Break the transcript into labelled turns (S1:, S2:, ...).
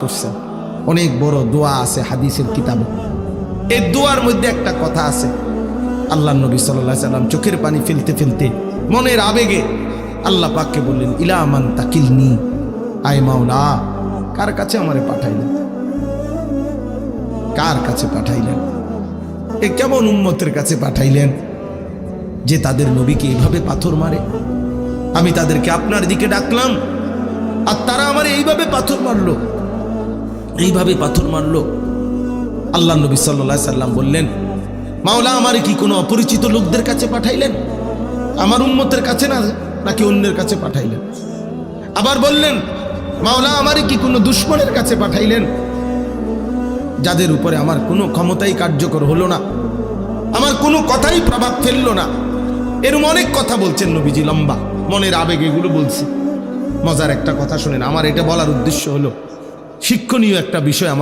S1: করছেন। অনেক বড় দোয়া আছে হাদিসের কিতাবে। এই দোয়ার মধ্যে একটা কথা আছে, আল্লাহ নবী সাল্লাল্লাহু আলাইহি সাল্লাম চোখের পানি ফেলতে ফেলতে মনের আবেগে আল্লাহ পাককে বললেন, ইলা মান তাকিলনি, আয় মাওলা কার কাছে আমারে পাঠাইলেন, কার কাছে পাঠাইলেন? এ কেমন উম্মতের কাছে পাঠাইলেন যে তাদের নবীকে এইভাবে পাথর মারে? আমি তাদেরকে আপনার দিকে ডাকলাম আর তারা আমার এইভাবে পাথর মারলো, এইভাবে পাথর মারলো। আল্লাহ নবী সাল্লাল্লাহু আলাইহি সাল্লাম বললেন, মাওলা আমার কি কোনো অপরিচিত লোকদের কাছে পাঠাইলেন? আমার উম্মতের কাছে না, নাকি অন্যের কাছে পাঠাইলেন? আবার বললেন, মাওলা আমার কি কোনো দুশমনের কাছে পাঠাইলেন, যাদের উপরে আমার কোনো ক্ষমতাই কার্যকর হলো না, আমার কোনো কথাই প্রভাব ফেললো না? এরকম অনেক কথা বলছেন নবীজি, লম্বা মনের আবেগ এগুলো বলছে। মজার একটা কথা শুনেন, আমার এটা বলার উদ্দেশ্য হলো শিক্ষণীয় একটা বিষয় আমার